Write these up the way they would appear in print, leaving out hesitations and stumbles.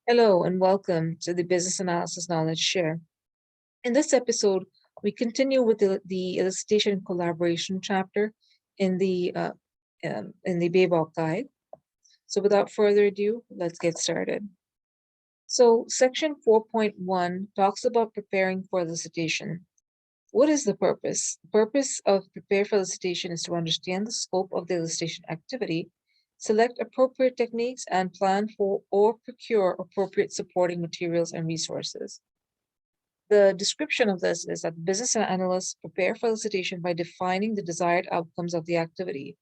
Hello and welcome to the Business Analysis Knowledge Share. In this episode, we continue with the elicitation collaboration chapter in the BABOK guide. So without further ado, let's get started. So section 4.1 talks about preparing for elicitation. What is the purpose? The purpose of prepare for elicitation is to understand the scope of the elicitation activity, select appropriate techniques, and plan for or procure appropriate supporting materials and resources. The description of this is that business analysts prepare for elicitation by defining the desired outcomes of the activity,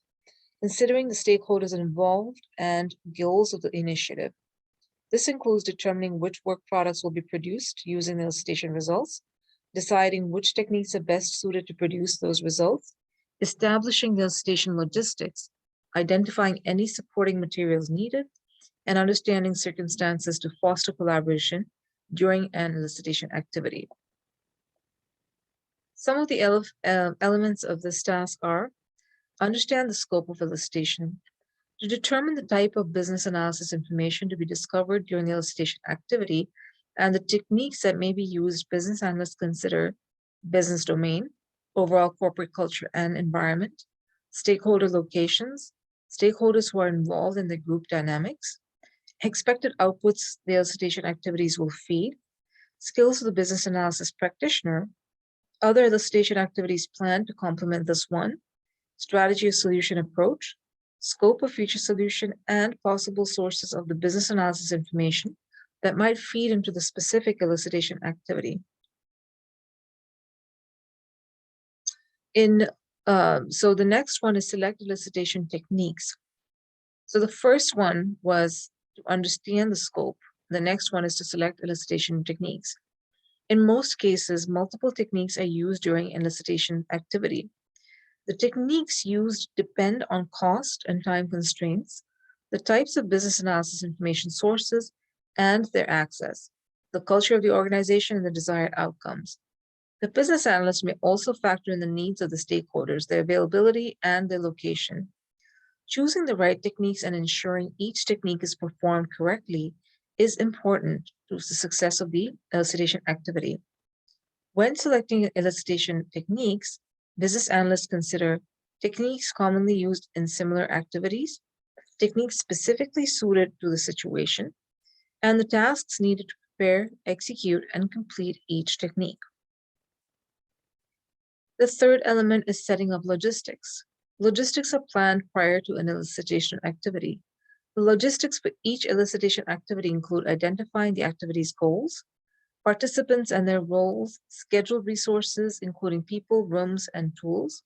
considering the stakeholders involved and goals of the initiative. This includes determining which work products will be produced using the elicitation results, deciding which techniques are best suited to produce those results, establishing the elicitation logistics, identifying any supporting materials needed, and understanding circumstances to foster collaboration during an elicitation activity. Some of the elements of this task are: understand the scope of elicitation. To determine the type of business analysis information to be discovered during the elicitation activity and the techniques that may be used, business analysts consider business domain, overall corporate culture and environment, stakeholder locations, stakeholders who are involved in the group dynamics, expected outputs the elicitation activities will feed, skills of the business analysis practitioner, other elicitation activities planned to complement this one, strategy of solution approach, scope of future solution, and possible sources of the business analysis information that might feed into the specific elicitation activity. So the next one is select elicitation techniques. So the first one was to understand the scope. The next one is to select elicitation techniques. In most cases, multiple techniques are used during elicitation activity. The techniques used depend on cost and time constraints, the types of business analysis information sources, and their access, the culture of the organization, and the desired outcomes. The business analyst may also factor in the needs of the stakeholders, their availability, and their location. Choosing the right techniques and ensuring each technique is performed correctly is important to the success of the elicitation activity. When selecting elicitation techniques, business analysts consider techniques commonly used in similar activities, techniques specifically suited to the situation, and the tasks needed to prepare, execute, and complete each technique. The third element is setting up logistics. Logistics are planned prior to an elicitation activity. The logistics for each elicitation activity include identifying the activity's goals, participants and their roles, scheduled resources, including people, rooms, and tools,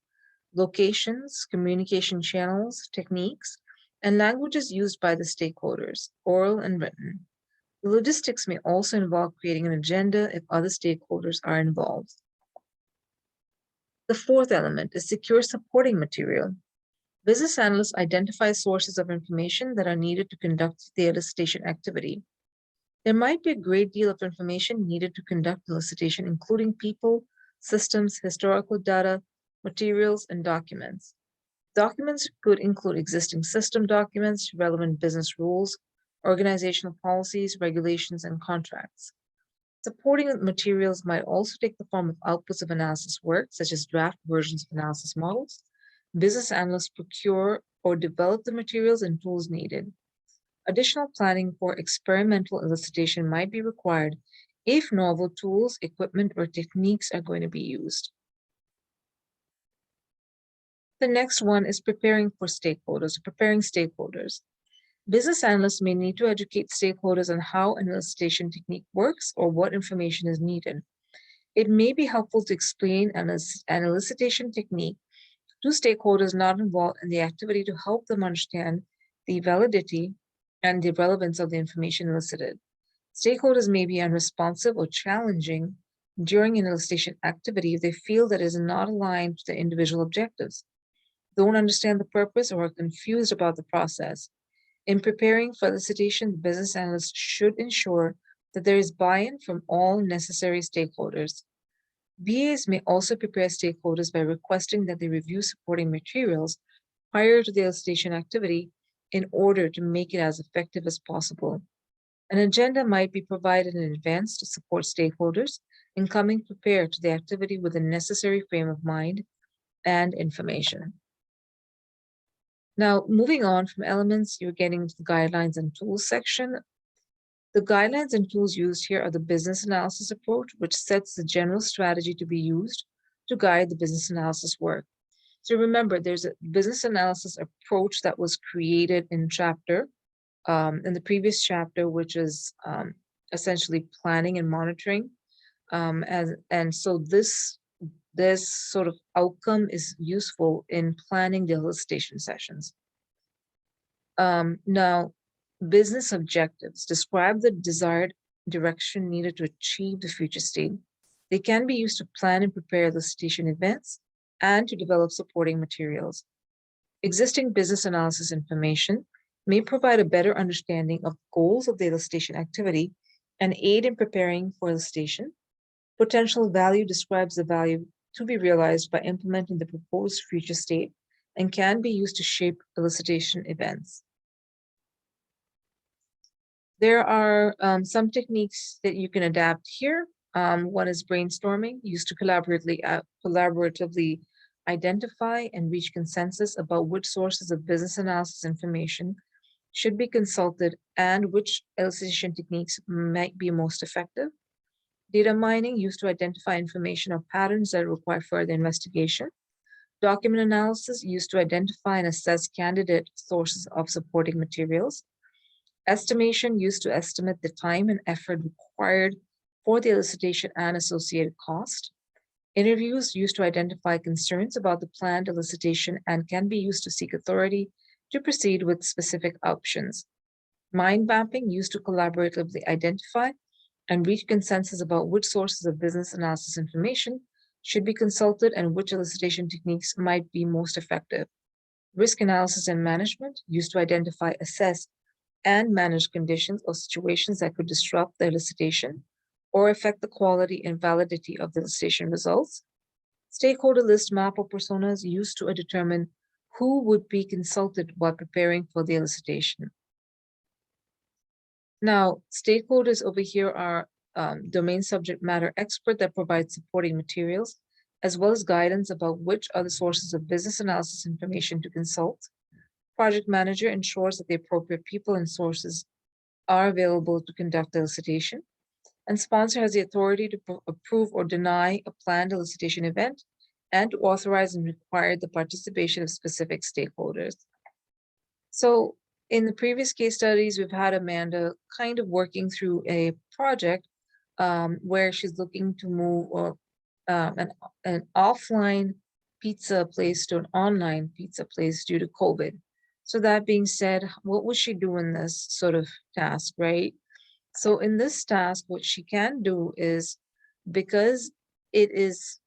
locations, communication channels, techniques, and languages used by the stakeholders, oral and written. The logistics may also involve creating an agenda if other stakeholders are involved. The fourth element is secure supporting material. Business analysts identify sources of information that are needed to conduct the elicitation activity. There might be a great deal of information needed to conduct elicitation, including people, systems, historical data, materials, and documents. Documents could include existing system documents, relevant business rules, organizational policies, regulations, and contracts. Supporting materials might also take the form of outputs of analysis work, such as draft versions of analysis models. Business analysts procure or develop the materials and tools needed. Additional planning for experimental elicitation might be required if novel tools, equipment, or techniques are going to be used. The next one is preparing stakeholders. Business analysts may need to educate stakeholders on how an elicitation technique works or what information is needed. It may be helpful to explain an elicitation technique to stakeholders not involved in the activity to help them understand the validity and the relevance of the information elicited. Stakeholders may be unresponsive or challenging during an elicitation activity if they feel that it is not aligned to their individual objectives, don't understand the purpose, or are confused about the process. In preparing for elicitation, the business analyst should ensure that there is buy-in from all necessary stakeholders. BAs may also prepare stakeholders by requesting that they review supporting materials prior to the elicitation activity in order to make it as effective as possible. An agenda might be provided in advance to support stakeholders in coming prepared to the activity with the necessary frame of mind and information. Now, moving on from elements, you're getting into the guidelines and tools section. The guidelines and tools used here are the business analysis approach, which sets the general strategy to be used to guide the business analysis work. So remember, there's a business analysis approach that was created in the previous chapter, which is essentially planning and monitoring. And so this sort of outcome is useful in planning the elicitation sessions. Now, business objectives describe the desired direction needed to achieve the future state. They can be used to plan and prepare elicitation events and to develop supporting materials. Existing business analysis information may provide a better understanding of goals of the elicitation activity and aid in preparing for elicitation. Potential value describes the value to be realized by implementing the proposed future state and can be used to shape elicitation events. There are some techniques that you can adapt here. One is brainstorming, used to collaboratively identify and reach consensus about which sources of business analysis information should be consulted and which elicitation techniques might be most effective. Data mining, used to identify information or patterns that require further investigation. Document analysis, used to identify and assess candidate sources of supporting materials. Estimation, used to estimate the time and effort required for the elicitation and associated cost. Interviews, used to identify concerns about the planned elicitation and can be used to seek authority to proceed with specific options. Mind mapping, used to collaboratively identify and reach consensus about which sources of business analysis information should be consulted and which elicitation techniques might be most effective. Risk analysis and management, used to identify, assess, and manage conditions or situations that could disrupt the elicitation or affect the quality and validity of the elicitation results. Stakeholder list map or personas, used to determine who would be consulted while preparing for the elicitation. Now, stakeholders over here are domain subject matter expert that provides supporting materials, as well as guidance about which are the sources of business analysis information to consult. Project manager ensures that the appropriate people and sources are available to conduct the elicitation. And sponsor has the authority to approve or deny a planned elicitation event and to authorize and require the participation of specific stakeholders. So in the previous case studies, we've had Amanda kind of working through a project where she's looking to move an offline pizza place to an online pizza place due to COVID. So that being said, what would she do in this sort of task, right? So in this task, what she can do is, because it is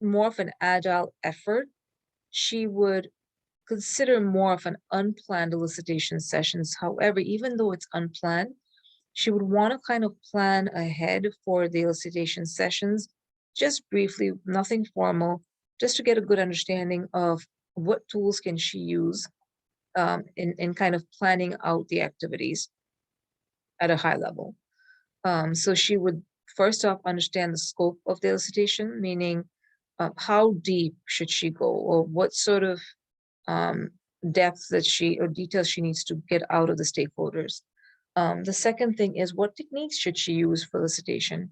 more of an agile effort, she would consider more of an unplanned elicitation sessions. However, even though it's unplanned, she would want to kind of plan ahead for the elicitation sessions, just briefly, nothing formal, just to get a good understanding of what tools can she use in kind of planning out the activities at a high level. So she would first off understand the scope of the elicitation, meaning how deep should she go, or what sort of depth that or details she needs to get out of the stakeholders. The second thing is, what techniques should she use for elicitation?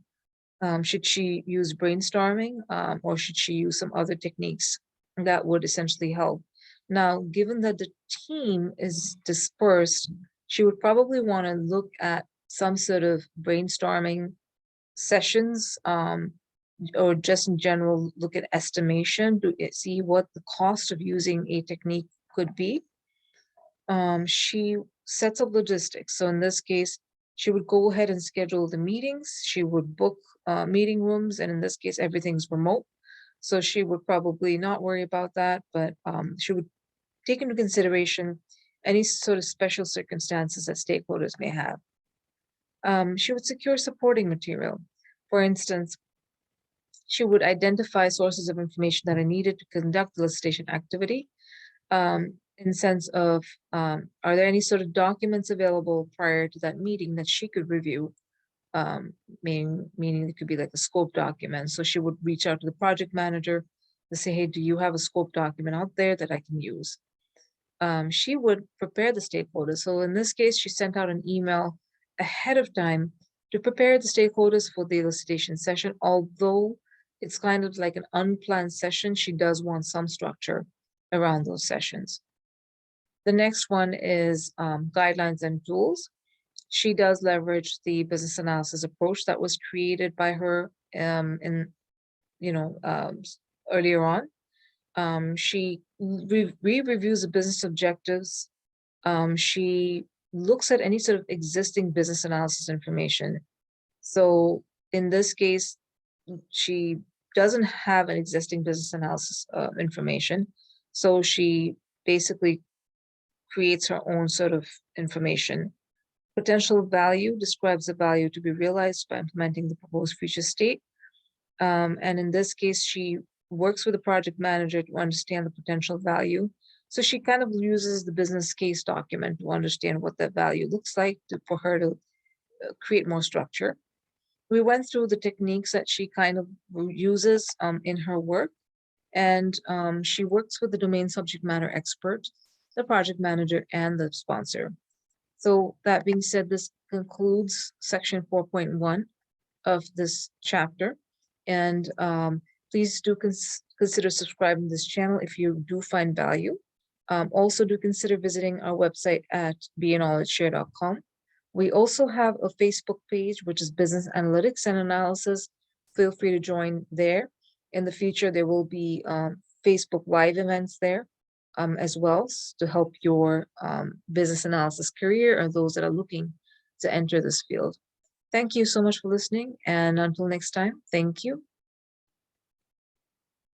Should she use brainstorming, or should she use some other techniques that would essentially help? Now, given that the team is dispersed, she would probably want to look at some sort of brainstorming sessions, or just in general, look at estimation to see what the cost of using a technique could be. She sets up logistics. So in this case, she would go ahead and schedule the meetings. She would book meeting rooms, and in this case, everything's remote. So she would probably not worry about that, but she would take into consideration any sort of special circumstances that stakeholders may have. She would secure supporting material. For instance, she would identify sources of information that are needed to conduct the elicitation activity. in the sense of, are there any sort of documents available prior to that meeting that she could review? Meaning it could be like a scope document. So she would reach out to the project manager to say, hey, do you have a scope document out there that I can use? She would prepare the stakeholders. So in this case, she sent out an email ahead of time to prepare the stakeholders for the elicitation session. Although it's kind of like an unplanned session, she does want some structure around those sessions. The next one is guidelines and tools. She does leverage the business analysis approach that was created by her in earlier on. She reviews the business objectives. She looks at any sort of existing business analysis information. So in this case, she doesn't have an existing business analysis information. So she basically creates her own sort of information. Potential value describes the value to be realized by implementing the proposed future state. And in this case, she works with the project manager to understand the potential value. So she kind of uses the business case document to understand what that value looks like for her to create more structure. We went through the techniques that she kind of uses in her work, and she works with the domain subject matter expert, the project manager, and the sponsor. So that being said, this concludes section 4.1 of this chapter. And please do consider subscribing to this channel if you do find value. Also do consider visiting our website at beknowledgeshare.com. We also have a Facebook page, which is Business Analytics and Analysis. Feel free to join there. In the future, there will be Facebook Live events there as well to help your business analysis career or those that are looking to enter this field. Thank you so much for listening. And until next time, thank you